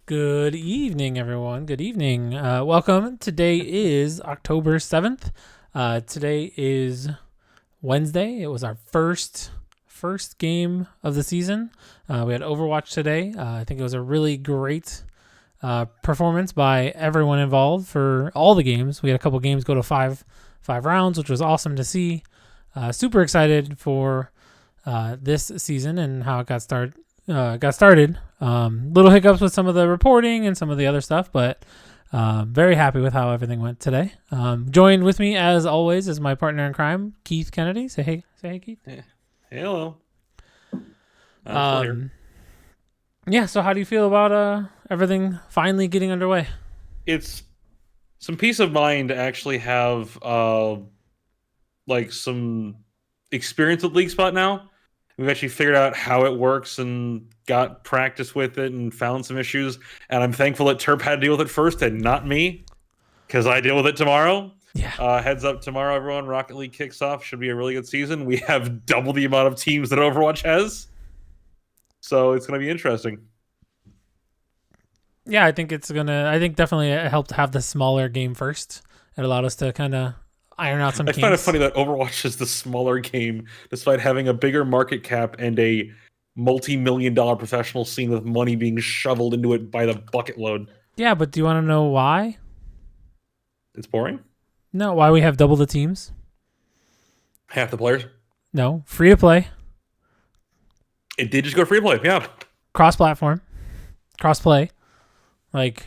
Good evening, everyone. Good evening. Welcome. Today is October 7th. Today is Wednesday. It was our first game of the season. We had Overwatch today. I think it was a really great performance by everyone involved for all the games. We had a couple games go to five rounds, which was awesome to see. Super excited for this season and how it got started. Little hiccups with some of the reporting and some of the other stuff, but very happy with how everything went today. Joined with me, as always, is my partner in crime, Keith Kennedy. Say hey, Keith. Hey, hello. Yeah. So, how do you feel about everything finally getting underway? It's some peace of mind to actually have some experience with League Spot now. We've actually figured out how it works and got practice with it and found some issues. And I'm thankful that Terp had to deal with it first and not me, because I deal with it tomorrow. Yeah. Heads up tomorrow, everyone. Rocket League kicks off. Should be a really good season. We have double the amount of teams that Overwatch has. So it's going to be interesting. Yeah, I think definitely it helped to have the smaller game first. It allowed us to kind of iron out some kinks. I find it funny that Overwatch is the smaller game, despite having a bigger market cap and a multi-million-dollar professional scene with money being shoveled into it by the bucket load. Yeah, but do you want to know why? It's boring? No, why we have double the teams? Half the players? No, free to play. It did just go free to play, yeah. Cross-platform. Cross-play. Like,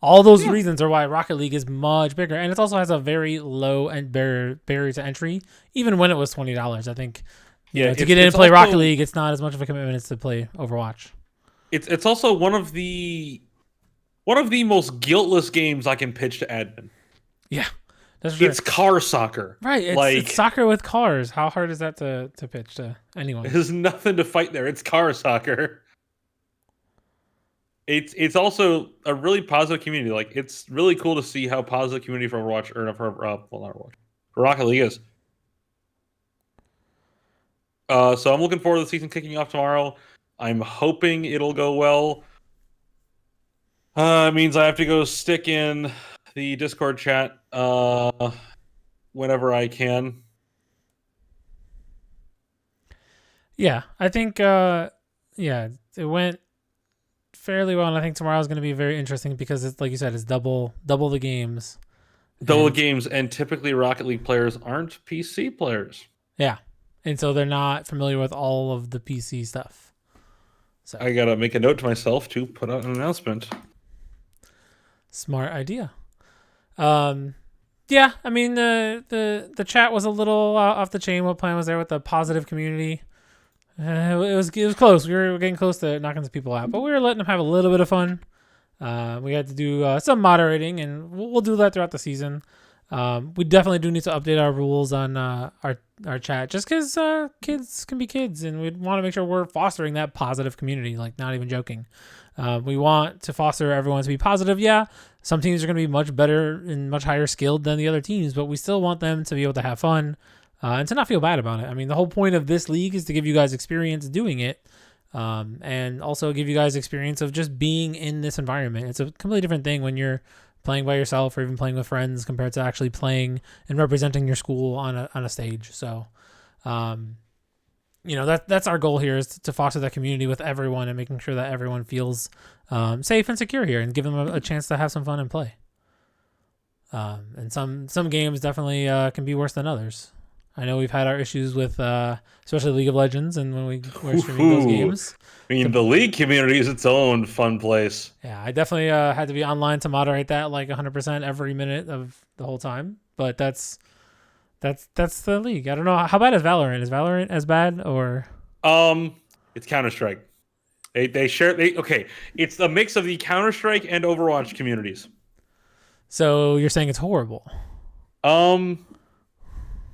all those reasons are why Rocket League is much bigger. And it also has a very low barrier to entry, even when it was $20. I think to get in and play Rocket League, it's not as much of a commitment as to play Overwatch. It's also one of the most guiltless games I can pitch to admin. Yeah, that's true. It's car soccer. Right, it's soccer with cars. How hard is that to pitch to anyone? There's nothing to fight there. It's car soccer. It's also a really positive community. Like, it's really cool to see how positive community for Overwatch for Rocket League is. So I'm looking forward to the season kicking off tomorrow. I'm hoping it'll go well. It means I have to go stick in the Discord chat whenever I can. Yeah, I think it went fairly well, and I think tomorrow is going to be very interesting because it's, like you said, it's double the games. And typically Rocket League players aren't PC players. Yeah, and so they're not familiar with all of the PC stuff. So I gotta make a note to myself to put out an announcement. Smart idea. Yeah, I mean the chat was a little off the chain. What plan was there with the positive community? It was close. We were getting close to knocking some people out, but we were letting them have a little bit of fun. We had to do some moderating, and we'll do that throughout the season. We definitely do need to update our rules on our chat, just because kids can be kids, and we want to make sure we're fostering that positive community. Like, not even joking. We want to foster everyone to be positive. Yeah, some teams are going to be much better and much higher skilled than the other teams, but we still want them to be able to have fun. And to not feel bad about it. I mean, the whole point of this league is to give you guys experience doing it, and also give you guys experience of just being in this environment. It's a completely different thing when you're playing by yourself or even playing with friends compared to actually playing and representing your school on a stage. So, that's our goal here, is to foster that community with everyone and making sure that everyone feels safe and secure here, and give them a chance to have some fun and play. And some games definitely can be worse than others. I know we've had our issues with, especially League of Legends, and when we're streaming those games. I mean, the League community is its own fun place. Yeah, I definitely had to be online to moderate that like 100% every minute of the whole time. But that's the League. I don't know, how bad is Valorant? Is Valorant as bad, or? It's Counter-Strike. It's a mix of the Counter-Strike and Overwatch communities. So you're saying it's horrible?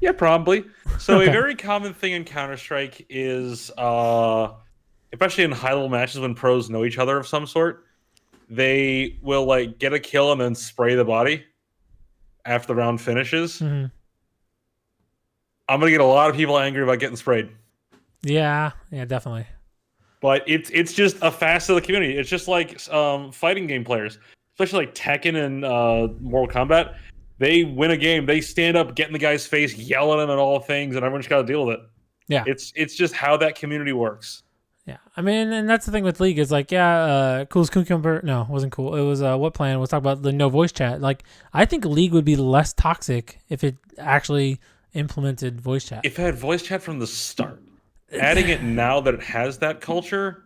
Yeah, probably. So Okay. A very common thing in Counter-Strike is, especially in high-level matches when pros know each other of some sort, they will get a kill and then spray the body after the round finishes. Mm-hmm. I'm going to get a lot of people angry about getting sprayed. Yeah, definitely. but it's just a facet of the community. It's just like fighting game players, especially like Tekken and Mortal Kombat. They win a game, they stand up, get in the guy's face, yell at him and all things, and everyone's got to deal with it. Yeah. It's just how that community works. Yeah. I mean, and that's the thing with League is like, Cool's Cucumber. No, it wasn't cool. It was What Plan was talking about the no voice chat. Like, I think League would be less toxic if it actually implemented voice chat. If it had voice chat from the start, adding it now that it has that culture.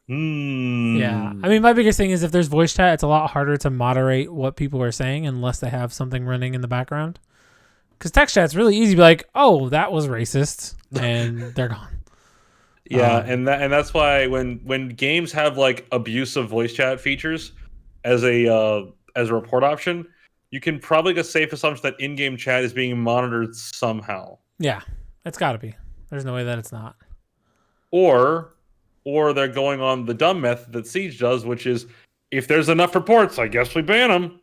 Yeah. I mean, my biggest thing is if there's voice chat, it's a lot harder to moderate what people are saying unless they have something running in the background. Because text chat's really easy to be like, oh, that was racist, and they're gone. Yeah, and that's why when games have like abusive voice chat features as a report option, you can probably get a safe assumption that in-game chat is being monitored somehow. Yeah, it's got to be. There's no way that it's not. Or they're going on the dumb method that Siege does, which is if there's enough reports, I guess we ban them.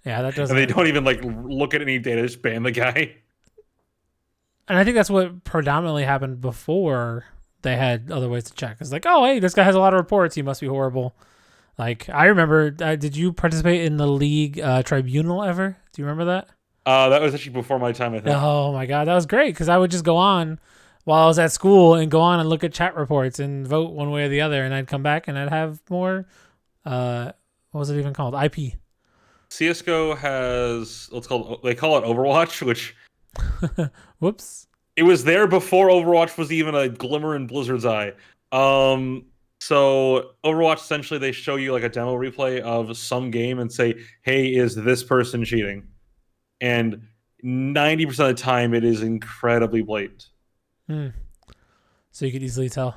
Yeah, that doesn't. And they don't even like look at any data; just ban the guy. And I think that's what predominantly happened before they had other ways to check. It's like, oh, hey, this guy has a lot of reports. He must be horrible. Like, I remember, did you participate in the League tribunal ever? Do you remember that? That was actually before my time, I think. Oh, my God. That was great because I would just go on while I was at school and go on and look at chat reports and vote one way or the other. And I'd come back and I'd have more, what was it even called? IP. CSGO has, they call it Overwatch, which... Whoops. It was there before Overwatch was even a glimmer in Blizzard's eye. So Overwatch, essentially, they show you like a demo replay of some game and say, hey, is this person cheating? And 90% of the time, it is incredibly blatant. So you could easily tell.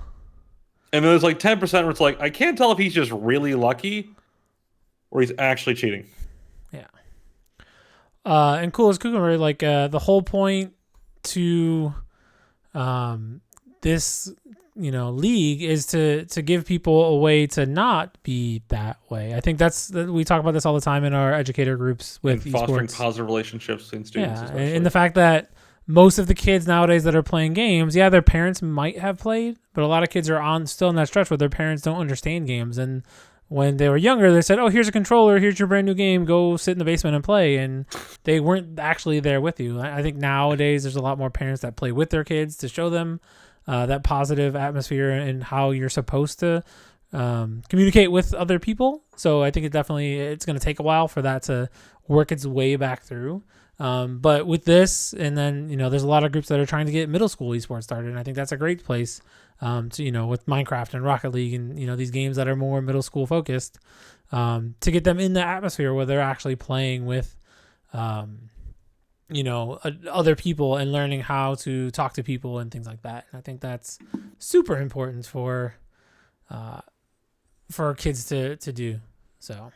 And then there's like 10% where it's like, I can't tell if he's just really lucky or he's actually cheating. Yeah. And cool as Cucumber, like the whole point to this league is to give people a way to not be that way. I think we talk about this all the time in our educator groups with and fostering esports. positive relationships between students. Yeah, and the fact that most of the kids nowadays that are playing games, their parents might have played, but a lot of kids are still in that stretch where their parents don't understand games. And when they were younger, they said, oh, here's a controller, here's your brand new game, go sit in the basement and play. And they weren't actually there with you. I think nowadays there's a lot more parents that play with their kids to show them that positive atmosphere and how you're supposed to communicate with other people. So I think it's going to take a while for that to work its way back through. But with this, and then, there's a lot of groups that are trying to get middle school esports started. And I think that's a great place to, with Minecraft and Rocket League and, these games that are more middle school focused, to get them in the atmosphere where they're actually playing with, other people and learning how to talk to people and things like that. And I think that's super important for kids to do. So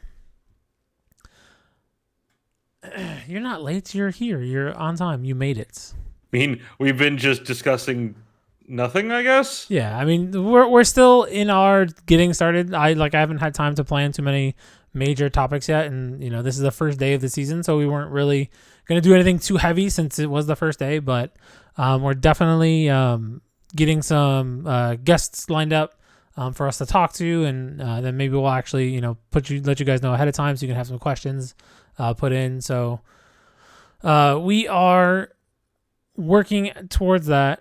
you're not late. You're here. You're on time. You made it. I mean, we've been just discussing nothing, I guess. Yeah, I mean, we're still in our getting started. I haven't had time to plan too many major topics yet, and this is the first day of the season, so we weren't really going to do anything too heavy since it was the first day. But we're definitely getting some guests lined up for us to talk to, and then maybe we'll actually let you guys know ahead of time so you can have some questions put in. So we are working towards that.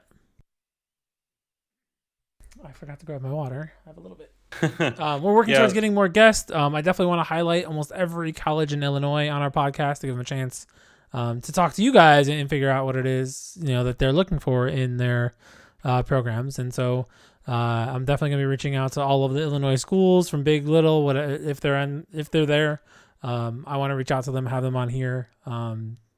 I forgot to grab my water. I have a little bit. We're working towards getting more guests. I definitely want to highlight almost every college in Illinois on our podcast to give them a chance to talk to you guys and figure out what it is that they're looking for in their programs. And so I'm definitely going to be reaching out to all of the Illinois schools from big, little, if they're there. I want to reach out to them, have them on here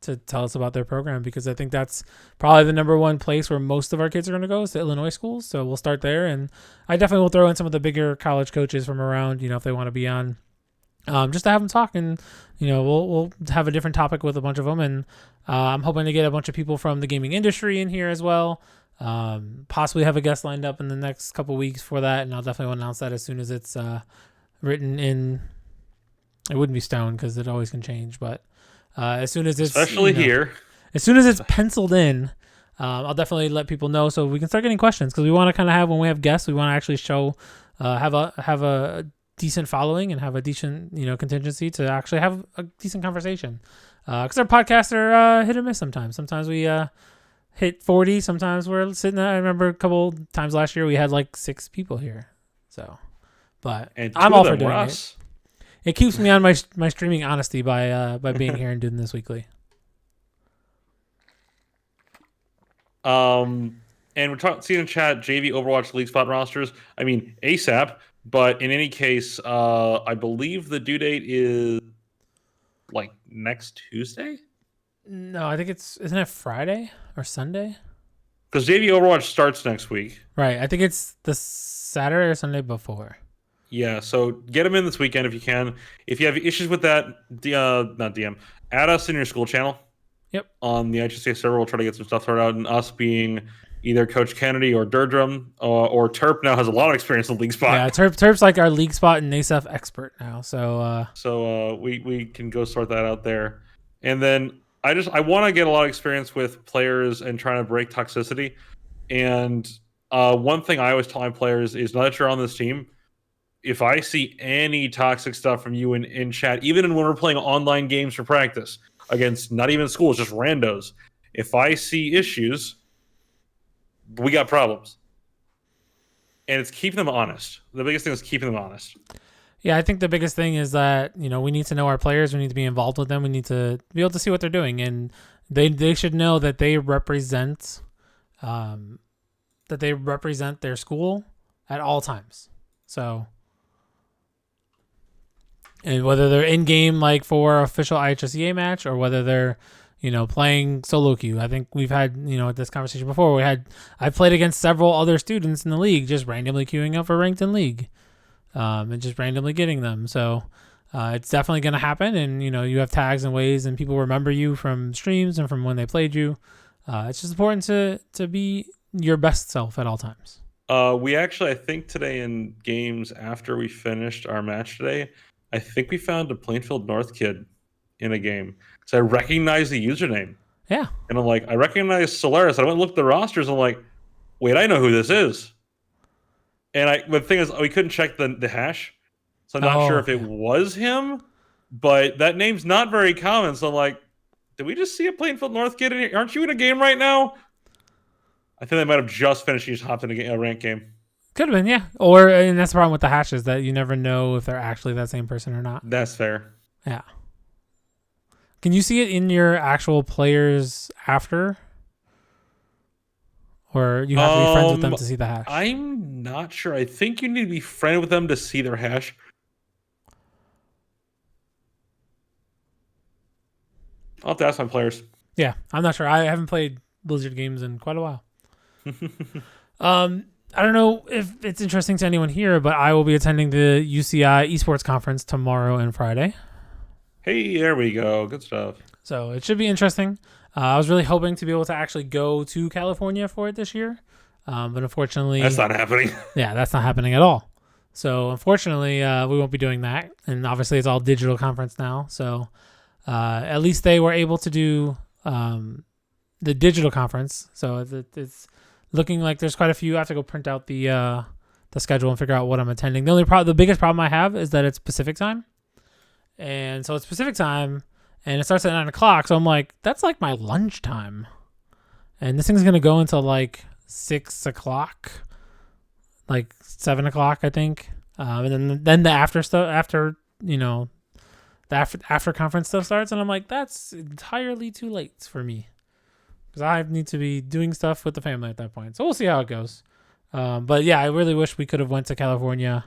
to tell us about their program, because I think that's probably the number one place where most of our kids are going to go is to Illinois schools. So we'll start there. And I definitely will throw in some of the bigger college coaches from around, if they want to be on, just to have them talk. And, we'll have a different topic with a bunch of them. And I'm hoping to get a bunch of people from the gaming industry in here as well. Possibly have a guest lined up in the next couple weeks for that. And I'll definitely announce that as soon as it's written in. It wouldn't be stone because it always can change, but as soon as it's especially here, as soon as it's penciled in, I'll definitely let people know so we can start getting questions, because we want to kind of have, when we have guests, we want to actually show have a decent following and have a decent contingency to actually have a decent conversation. Because our podcasts are hit or miss sometimes. Sometimes we hit 40. Sometimes we're sitting there. I remember a couple times last year we had like 6 people here. So, but I'm all for doing it. It keeps me on my streaming honesty by being here and doing this weekly. And we're seeing in chat JV Overwatch League spot rosters. I mean ASAP, but in any case, I believe the due date is like next Tuesday. No, I think isn't it Friday or Sunday? Because JV Overwatch starts next week. Right. I think it's the Saturday or Sunday before. Yeah, so get them in this weekend if you can. If you have issues with that, not DM, add us in your school channel. Yep. On the IHSEA server, we'll try to get some stuff sorted out. And us being either Coach Kennedy or Durdrum or Terp now has a lot of experience in League Spot. Yeah, Terp's like our League Spot and NASF expert now. So we can go sort that out there. And then I want to get a lot of experience with players and trying to break toxicity. And one thing I always tell my players is, now that you're on this team, if I see any toxic stuff from you in chat, even when we're playing online games for practice against not even schools, just randos, if I see issues, we got problems. And it's keeping them honest. The biggest thing is keeping them honest. Yeah, I think the biggest thing is that, we need to know our players. We need to be involved with them. We need to be able to see what they're doing. And they should know that they represent their school at all times. So, and whether they're in game like for official IHSEA match or whether they're, playing solo queue. I think we've had, this conversation before. I played against several other students in the league, just randomly queuing up for ranked in league, and just randomly getting them. So, it's definitely going to happen. And, you have tags and ways and people remember you from streams and from when they played you. It's just important to be your best self at all times. We actually, I think today in games after we finished our match today, I think we found a Plainfield North kid in a game. So I recognized the username. Yeah. And I'm like, I recognize Solaris. I went and looked at the rosters. And I'm like, wait, I know who this is. And the thing is, we couldn't check the hash. So I'm not sure if it was him. But that name's not very common. So I'm like, did we just see a Plainfield North kid in here? Aren't you in a game right now? I think they might have just finished. You just hopped in a ranked game. Could have been, yeah. And that's the problem with the hashes, that you never know if they're actually that same person or not. That's fair. Yeah. Can you see it in your actual players after? Or you have to be friends with them to see the hash? I'm not sure. I think you need to be friends with them to see their hash. I'll have to ask my players. Yeah, I'm not sure. I haven't played Blizzard games in quite a while. I don't know if it's interesting to anyone here, but I will be attending the UCI Esports conference tomorrow and Friday. Hey, there we go. Good stuff. So it should be interesting. I was really hoping to be able to actually go to California for it this year. But unfortunately... That's not happening. Yeah, that's not happening at all. So unfortunately, we won't be doing that. And obviously it's all digital conference now. So at least they were able to do the digital conference. So it's looking like there's quite a few. I have to go print out the schedule and figure out what I'm attending. The biggest problem I have is that it's Pacific time. And so it's Pacific time, and it starts at 9 o'clock. So I'm like, that's like my lunch time. And this thing's going to go until like 6 o'clock, like 7 o'clock, I think. And then the after stuff, the after conference stuff starts. And I'm like, that's entirely too late for me, because I need to be doing stuff with the family at that point. So we'll see how it goes. But yeah, I really wish we could have went to California.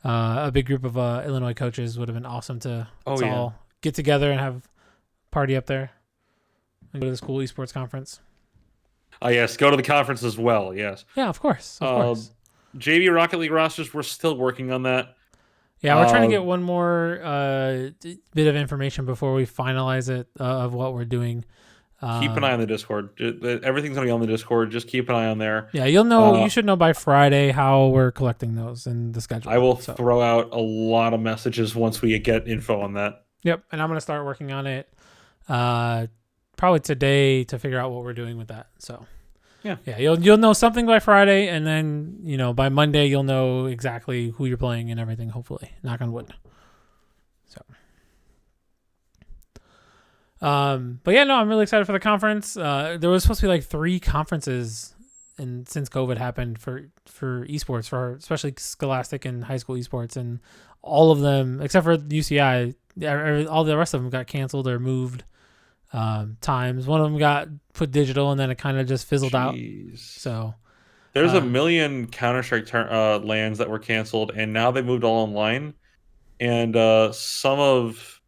A big group of Illinois coaches would have been awesome to all get together and have a party up there and go to the school esports conference. Oh, yes. Go to the conference as well. Yes. Yeah, of course. Of course. JV Rocket League rosters, we're still working on that. Yeah, we're trying to get one more bit of information before we finalize it of what we're doing. Keep an eye on the Discord. Everything's going to be on the Discord. Just keep an eye on there. Yeah, you'll know. You should know by Friday how we're collecting those in the schedule. I will throw out a lot of messages once we get info on that. Yep, and I'm going to start working on it probably today to figure out what we're doing with that. So Yeah, you'll know something by Friday, and then by Monday you'll know exactly who you're playing and everything. Hopefully, knock on wood. So, but yeah, no, I'm really excited for the conference. There was supposed to be like 3 conferences, and since COVID happened for esports, for especially Scholastic and high school esports, and all of them except for UCI, all the rest of them got canceled or moved. Times one of them got put digital, and then it kind of just fizzled out. So there's a million Counter-Strike lands that were canceled, and now they moved all online. And some of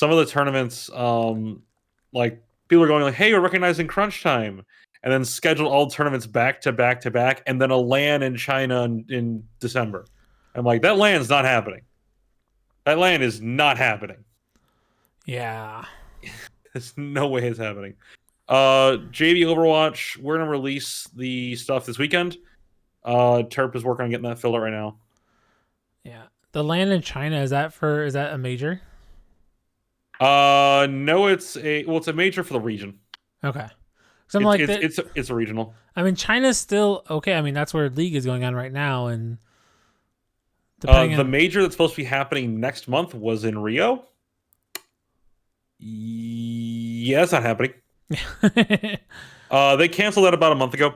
the tournaments, like people are going like, "Hey, we're recognizing crunch time," and then schedule all tournaments back to back to back, and then a LAN in China in December. I'm like, that LAN's not happening. That LAN is not happening. Yeah. There's no way it's happening. JV Overwatch, we're gonna release the stuff this weekend. Terp is working on getting that filled out right now. Yeah, the LAN in China, is that a major? No, it's a major for the region. Okay, it's a regional. I mean, China's still okay. I mean, that's where League is going on right now, and the major that's supposed to be happening next month was in Rio. Yeah, it's not happening. They canceled that about a month ago,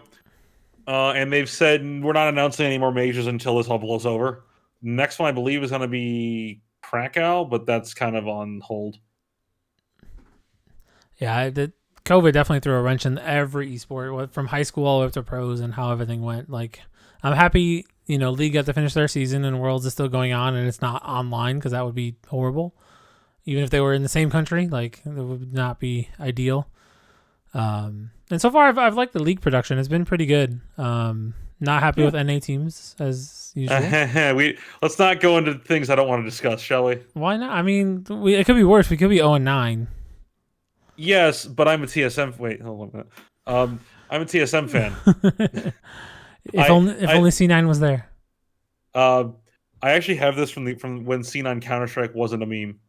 and they've said we're not announcing any more majors until this all blows over. Next one, I believe, is going to be Krakow, but that's kind of on hold. Yeah, COVID definitely threw a wrench in every esport, from high school all the way up to pros, and how everything went. Like, I'm happy, League got to finish their season, and Worlds is still going on, and it's not online because that would be horrible. Even if they were in the same country, like, it would not be ideal. And so far, I've liked the League production. It's been pretty good. Not happy with NA teams as usual. Let's not go into things I don't want to discuss, shall we? Why not? I mean, it could be worse. We could be 0-9. Yes, but I'm a TSM. Wait, hold on a minute. I'm a TSM fan. if only C9 was there. I actually have this from when C9 Counter-Strike wasn't a meme.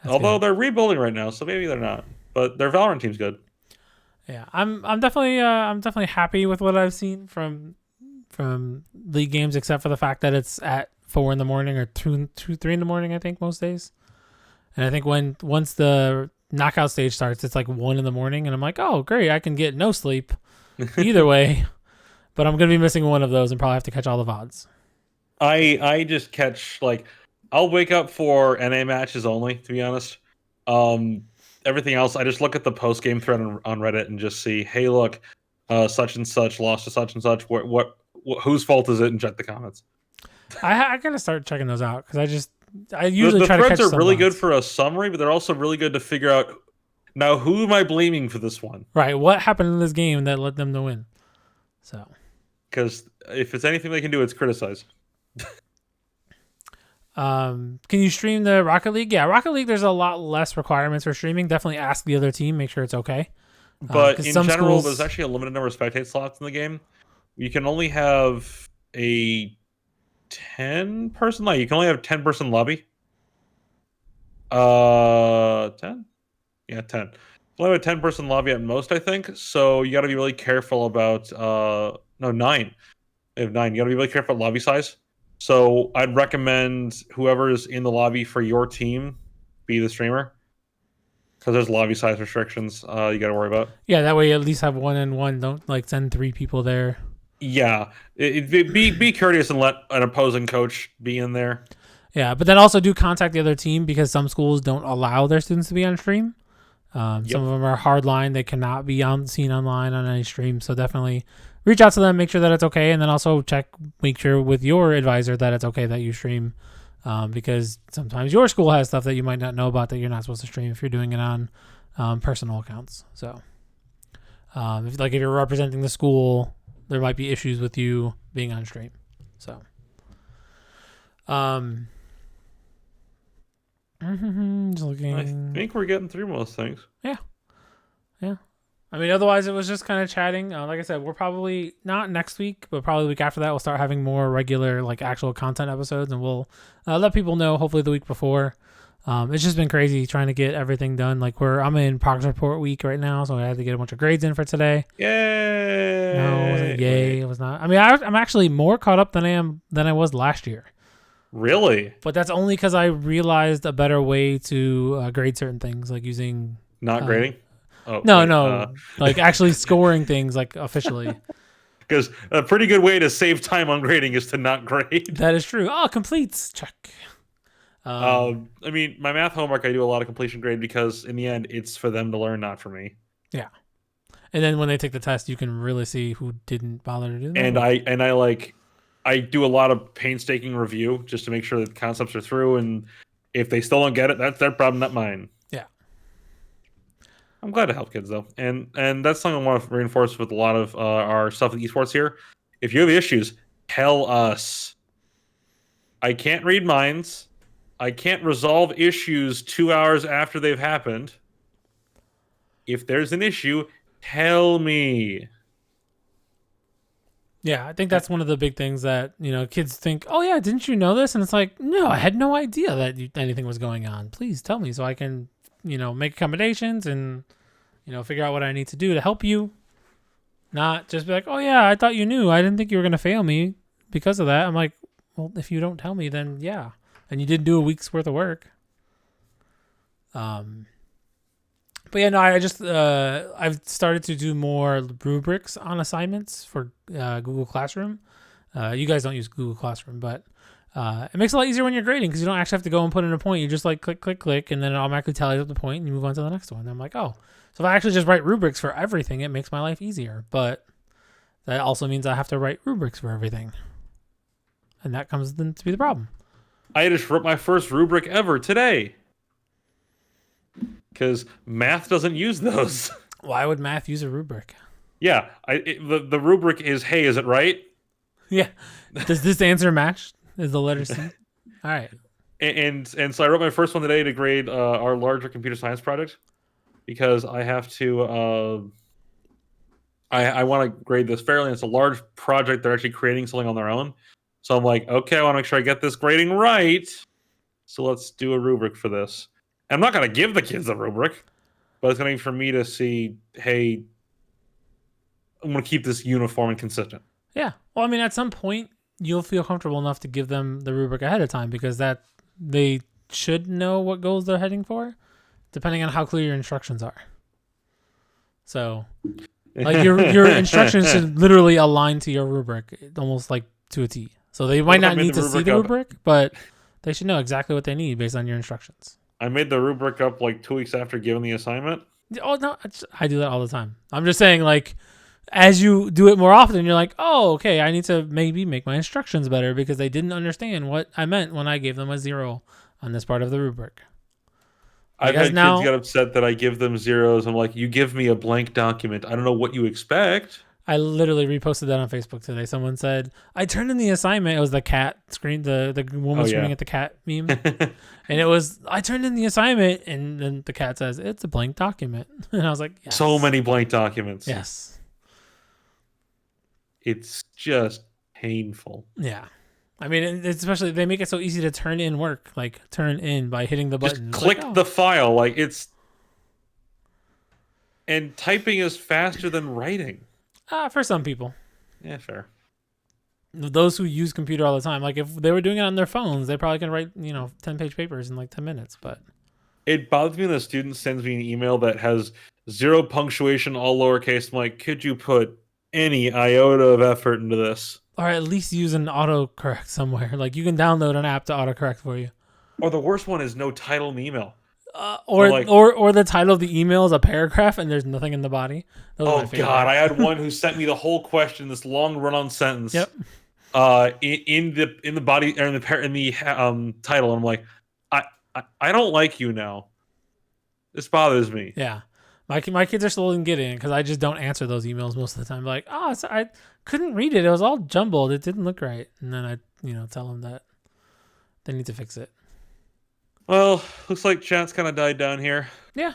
That's Although good. They're rebuilding right now, so maybe they're not. But their Valorant team's good. Yeah, I'm definitely happy with what I've seen from League games, except for the fact that it's at 4 a.m. or 3 a.m. I think most days. And I think once the knockout stage starts, it's like 1 a.m, and I'm like, oh great, I can get no sleep either way. But I'm gonna be missing one of those and probably have to catch all the VODs. I just catch, like, I'll wake up for NA matches only, to be honest. Everything else, I just look at the post game thread on Reddit and just see, hey, look, such and such lost to such and such. What whose fault is it? And check the comments. I gotta start checking those out because I usually try to catch. The threads are really good VODs. for a summary, but they're also really good to figure out, now, who am I blaming for this one? Right, what happened in this game that led them to win? So, because if it's anything they can do, it's criticize. Can you stream the Rocket League? Yeah, Rocket League, there's a lot less requirements for streaming. Definitely ask the other team, make sure it's okay. But in general, there's actually a limited number of spectate slots in the game. You can only have a 10-person lobby. You can only have a 10-person lobby. 10? Yeah, 10. You only have a 10-person lobby at most, I think. So you got to be really careful about... No, 9. They have 9. You got to be really careful about lobby size. So I'd recommend whoever is in the lobby for your team be the streamer, because there's lobby size restrictions you got to worry about. Yeah, that way you at least have 1-on-1. Don't like send 3 people there. Yeah, be courteous and let an opposing coach be in there. Yeah, but then also do contact the other team, because some schools don't allow their students to be on stream. Some of them are hardline; they cannot be seen online on any stream. So definitely reach out to them, make sure that it's okay, and then also make sure with your advisor that it's okay that you stream, because sometimes your school has stuff that you might not know about that you're not supposed to stream if you're doing it on personal accounts. So, if you're representing the school, there might be issues with you being on stream. So, just looking. I think we're getting through most things. Yeah. I mean, otherwise it was just kind of chatting. Like I said, we're probably not next week, but probably the week after that we'll start having more regular, like, actual content episodes, and we'll let people know hopefully the week before It's just been crazy trying to get everything done. Like I'm in progress report week right now, so I had to get a bunch of grades in for today. Yay! No, it wasn't yay. It was not. I mean, I'm actually more caught up than I was last year. Really? But that's only because I realized a better way to grade certain things, like using Not grading? Oh, no, like actually scoring things like officially. Because a pretty good way to save time on grading is to not grade. That is true. Oh, completes check. I mean, my math homework, I do a lot of completion grade because in the end, it's for them to learn, not for me. Yeah. And then when they take the test, you can really see who didn't bother to do that. And I do a lot of painstaking review just to make sure that the concepts are through. And if they still don't get it, that's their problem, not mine. Yeah. I'm glad to help kids though, and that's something I want to reinforce with a lot of our stuff with esports here. If you have issues, tell us. I can't read minds. I can't resolve issues 2 hours after they've happened. If there's an issue, tell me. Yeah, I think that's one of the big things that, kids think, oh yeah, didn't you know this? And it's like, no, I had no idea that anything was going on. Please tell me so I can, make accommodations and, figure out what I need to do to help you. Not just be like, oh yeah, I thought you knew. I didn't think you were going to fail me because of that. I'm like, well, if you don't tell me, then yeah. And you did do a week's worth of work. But yeah, no, I just I've started to do more rubrics on assignments for Google Classroom. You guys don't use Google Classroom, but it makes it a lot easier when you're grading because you don't actually have to go and put in a point. You just like click, and then it automatically tallies up the point, and you move on to the next one. And I'm like, oh, so if I actually just write rubrics for everything, it makes my life easier. But that also means I have to write rubrics for everything, and that comes then to be the problem. I just wrote my first rubric ever today. Because math doesn't use those. Why would math use a rubric? Yeah, the rubric is, hey, is it right? Yeah. Does this answer match? Is the letter C? All right. And so I wrote my first one today to grade our larger computer science project because I have to. I want to grade this fairly. It's a large project. They're actually creating something on their own. So I'm like, okay, I want to make sure I get this grading right. So let's do a rubric for this. I'm not going to give the kids a rubric, but it's going to be for me to see, hey, I'm going to keep this uniform and consistent. Yeah. Well, I mean, at some point, you'll feel comfortable enough to give them the rubric ahead of time because that they should know what goals they're heading for, depending on how clear your instructions are. So, like your instructions should literally align to your rubric, almost like to a T. So they might not need to see the rubric, but they should know exactly what they need based on your instructions. I made the rubric up like 2 weeks after giving the assignment. Oh, no, I do that all the time. I'm just saying, like, as you do it more often, you're like, oh, okay, I need to maybe make my instructions better because they didn't understand what I meant when I gave them a 0 on this part of the rubric. I've had kids get upset that I give them zeros. I'm like, you give me a blank document. I don't know what you expect. I literally reposted that on Facebook today. Someone said, I turned in the assignment. It was the cat screen, the woman screaming at the cat meme. And it was, I turned in the assignment. And then the cat says, it's a blank document. And I was like, yes. So many blank documents. Yes. It's just painful. Yeah. I mean, especially they make it so easy to turn in work, like turn in by hitting the button. Just click the file. Like and typing is faster than writing. For some people. Yeah, fair. Those who use computer all the time, like if they were doing it on their phones, they probably can write, 10-page papers in like 10 minutes. But it bothers me when a student sends me an email that has 0 punctuation, all lowercase. I'm like, could you put any iota of effort into this? Or at least use an autocorrect somewhere. Like you can download an app to autocorrect for you. Or the worst one is no title in the email. Or the title of the email is a paragraph and there's nothing in the body. Oh God, I had one who sent me the whole question, this long run-on sentence. Yep. In the body or in the title, I'm like, I don't like you now. This bothers me. Yeah, my kids are slowly getting it because I just don't answer those emails most of the time. Like, I couldn't read it. It was all jumbled. It didn't look right. And then I tell them that they need to fix it. Well, looks like chat's kind of died down here. Yeah.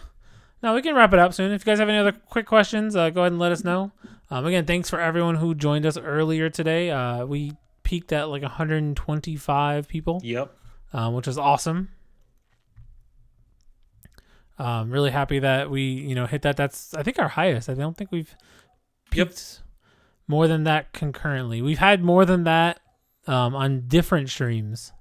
No, we can wrap it up soon. If you guys have any other quick questions, go ahead and let us know. Again, thanks for everyone who joined us earlier today. We peaked at like 125 people. Yep. Which is awesome. Really happy that we hit that. That's I think our highest. I don't think we've peaked more than that concurrently. We've had more than that on different streams,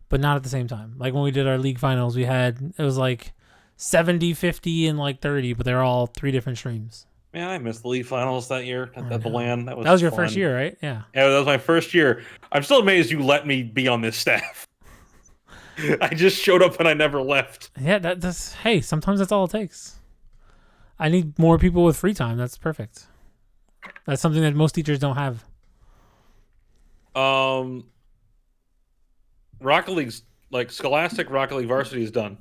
but not at the same time. Like when we did our league finals, it was like 70, 50, and like 30, but they're all 3 different streams. Man, I missed the league finals that year at the LAN. That was your fun. first year, right? Yeah. Yeah, that was my first year. I'm still amazed you let me be on this staff. I just showed up and I never left. Yeah, that's hey, sometimes that's all it takes. I need more people with free time. That's perfect. That's something that most teachers don't have. Rocket League's like Scholastic Rocket League Varsity is done.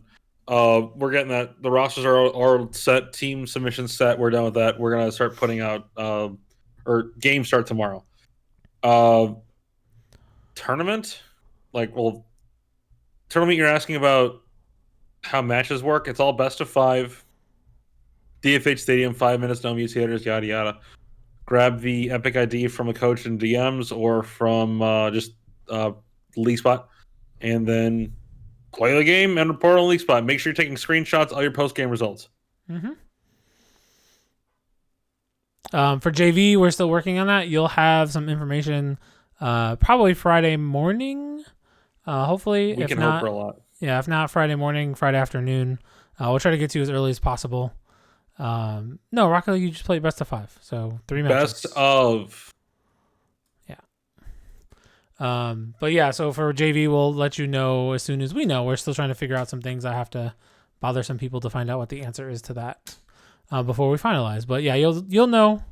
We're getting that. The rosters are set. Team submissions set. We're done with that. We're gonna start putting out or games start tomorrow. Tournament, tournament. You're asking about how matches work. It's all best of 5. DFH Stadium, 5 minutes, no mutators, yada yada. Grab the Epic ID from a coach in DMs or from just League Spot, and then play the game and report on League Spot. Make sure you're taking screenshots of your post-game results. Mm-hmm. For JV, we're still working on that. You'll have some information probably Friday morning. Hopefully, we can hope for a lot. Yeah, if not Friday morning, Friday afternoon. We'll try to get to you as early as possible. No, Rocket League, you just play best of 5, so 3 matches. Best of. But yeah, so for JV, we'll let you know as soon as we know. We're still trying to figure out some things. I have to bother some people to find out what the answer is to that before we finalize. But yeah, you'll know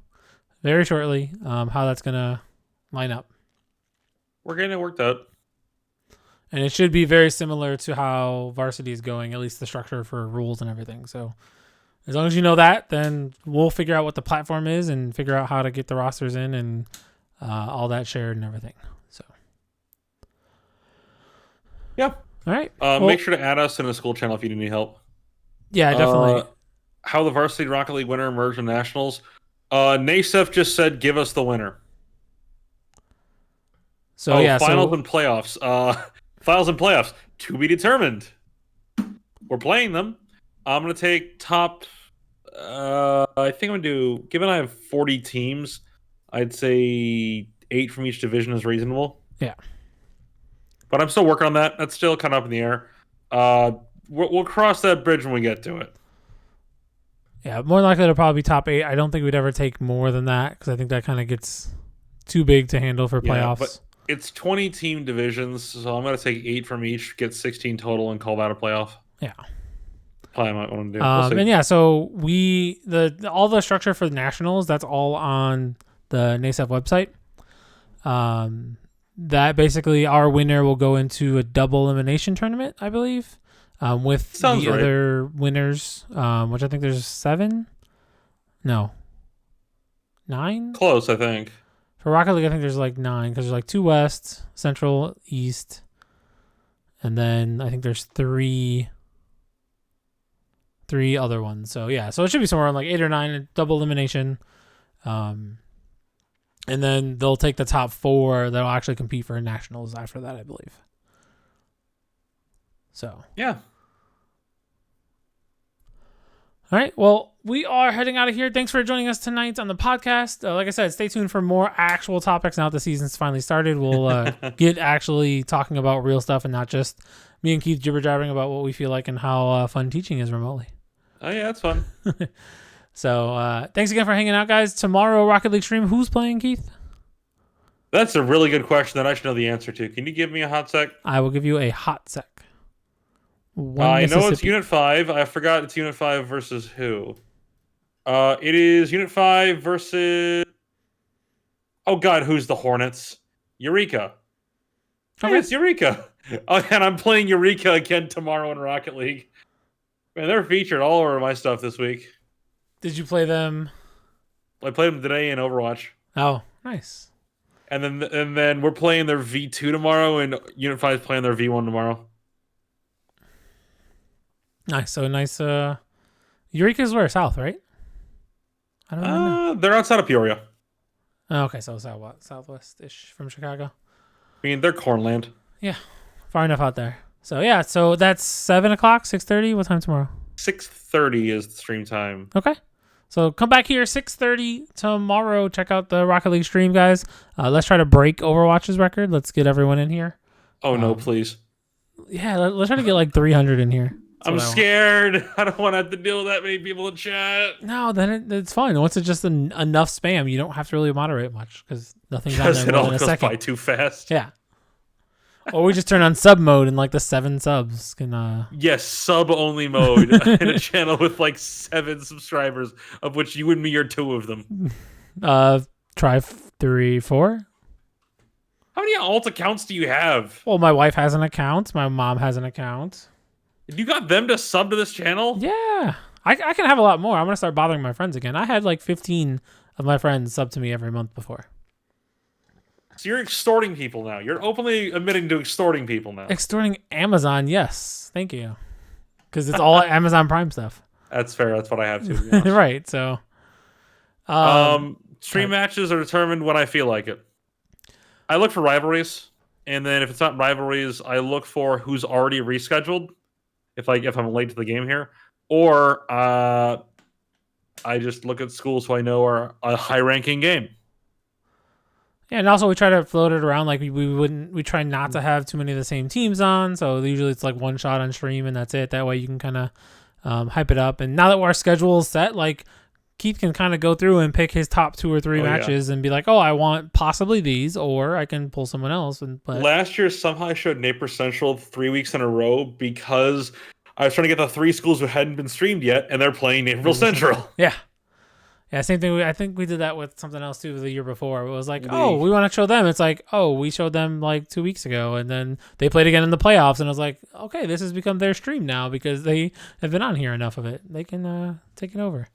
very shortly how that's gonna line up. We're getting it worked out, and it should be very similar to how varsity is going, at least the structure for rules and everything. So as long as you know that, then we'll figure out what the platform is and figure out how to get the rosters in and all that shared and everything. Yeah. All right. Make sure to add us in the school channel if you need any help. Yeah, definitely. How the Varsity Rocket League winner emerged in nationals. NASEF just said, "Give us the winner." So finals and playoffs. Finals and playoffs to be determined. We're playing them. I'm gonna take top. I think I'm gonna do. Given I have 40 teams, I'd say 8 from each division is reasonable. Yeah. But I'm still working on that. That's still kind of up in the air. We'll cross that bridge when we get to it. Yeah, more likely it'll probably be top 8. I don't think we'd ever take more than that because I think that kind of gets too big to handle for playoffs. But it's 20 team divisions, so I'm going to take 8 from each, get 16 total, and call that a playoff. Yeah. Probably might want to do. We'll see. And yeah, so all the structure for the nationals, that's all on the NASEF website. That basically our winner will go into a double elimination tournament, I believe, with Sounds the right. other winners, which I think there's 7. No. 9? Close, I think. For Rocket League, I think there's like 9 because there's like 2 West, Central, East, and then I think there's 3 other ones. So yeah, so it should be somewhere around like 8 or 9, double elimination. And then they'll take the top 4 that'll actually compete for nationals after that, I believe. So. Yeah. All right. Well, we are heading out of here. Thanks for joining us tonight on the podcast. Like I said, stay tuned for more actual topics now that the season's finally started. We'll get actually talking about real stuff and not just me and Keith jibber-jabbering about what we feel like and how fun teaching is remotely. Oh, yeah, that's fun. So thanks again for hanging out, guys. Tomorrow, Rocket League stream. Who's playing, Keith? That's a really good question that I should know the answer to. Can you give me a hot sec? I will give you a hot sec. I know it's Unit 5. I forgot it's Unit 5 versus who. It is Unit 5 versus... Oh, God, who's the Hornets? Eureka. Okay. Hey, it's Eureka. Oh, and I'm playing Eureka again tomorrow in Rocket League. Man, they're featured all over my stuff this week. Did you play them? I played them today in Overwatch. Oh, nice. And then we're playing their V2 tomorrow, and Unit 5 is playing their V1 tomorrow. Nice. So nice. Eureka's where? South, right? I don't know. They're outside of Peoria. Oh, okay, so southwest-ish from Chicago. I mean, they're Cornland. Yeah, far enough out there. So yeah, so that's 7:00, 6:30. What time tomorrow? 6:30 is the stream time. Okay. So come back here 6:30 tomorrow. Check out the Rocket League stream, guys. Let's try to break Overwatch's record. Let's get everyone in here. Oh no, please. Yeah, let's try to get like 300 in here. I'm scared. I don't want to have to deal with that many people in chat. No, then it's fine. Once it's just enough spam, you don't have to really moderate much because nothing's on there it more all than a goes second. by too fast. Yeah. Or we just turn on sub mode and like the 7 subs can. Yes, sub only mode in a channel with like 7 subscribers, of which you and me are 2 of them. Try 3, 4. How many alt accounts do you have? Well, my wife has an account. My mom has an account. You got them to sub to this channel? Yeah. I can have a lot more. I'm going to start bothering my friends again. I had like 15 of my friends sub to me every month before. So you're extorting people now. You're openly admitting to extorting people now. Extorting Amazon, yes. Thank you. Because it's all Amazon Prime stuff. That's fair. That's what I have to. Right. So. Stream matches are determined when I feel like it. I look for rivalries, and then if it's not rivalries, I look for who's already rescheduled. If I'm late to the game here, or I just look at schools who I know are a high-ranking game. Yeah, and also we try to float it around like we try not to have too many of the same teams on. So usually it's like one shot on stream and that's it. That way you can kind of hype it up. And now that our schedule is set, like Keith can kind of go through and pick his top 2 or 3 matches and be like, oh, I want possibly these, or I can pull someone else. But last year somehow I showed Napier Central 3 weeks in a row because I was trying to get the 3 schools who hadn't been streamed yet, and they're playing Naperville Central. Yeah. Yeah, same thing. I think we did that with something else too the year before. It was like, oh, we want to show them. It's like, oh, we showed them like 2 weeks ago, and then they played again in the playoffs, and I was like, okay, this has become their stream now because they have been on here enough of it. They can take it over.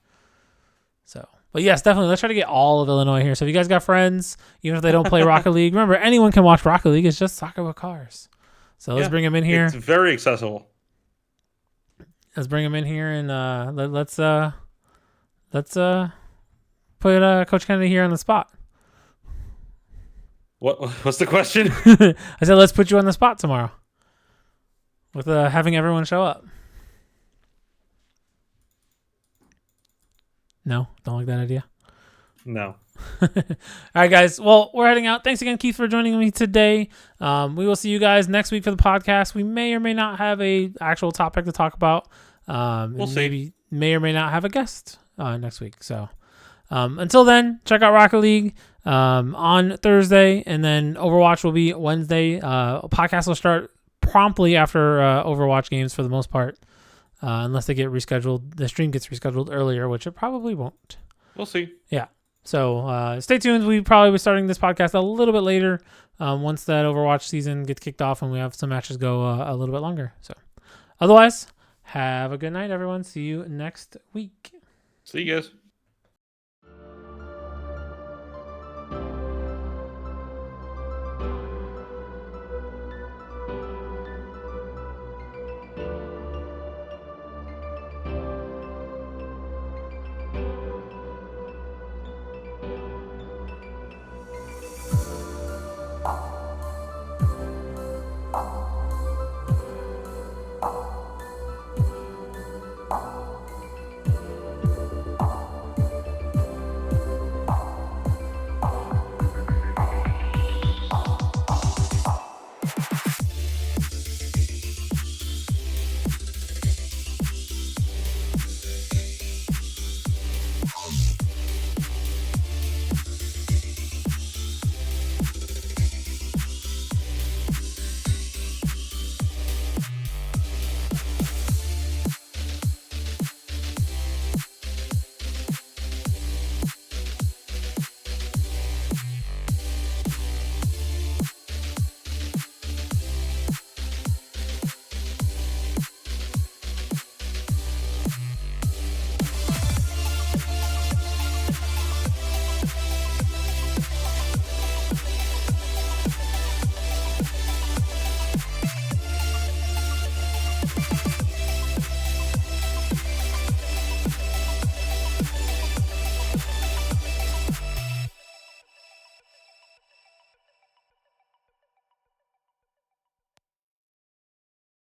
So, but yes, definitely, let's try to get all of Illinois here. So if you guys got friends, even if they don't play Rocket League, remember, anyone can watch Rocket League. It's just soccer with cars. So let's bring them in here. It's very accessible. Let's bring them in here, and let's put Coach Kennedy here on the spot. What's the question? I said, let's put you on the spot tomorrow with having everyone show up. No, don't like that idea. No. All right, guys. Well, we're heading out. Thanks again, Keith, for joining me today. We will see you guys next week for the podcast. We may or may not have a actual topic to talk about. We'll see. Maybe may or may not have a guest next week. So until then, check out Rocket League on Thursday, and then Overwatch will be Wednesday. Podcast will start promptly after Overwatch games for the most part, unless they get rescheduled. The stream gets rescheduled earlier, which it probably won't. We'll see. Yeah. So stay tuned. We probably be starting this podcast a little bit later once that Overwatch season gets kicked off and we have some matches go a little bit longer. So otherwise, have a good night, everyone. See you next week. See you guys.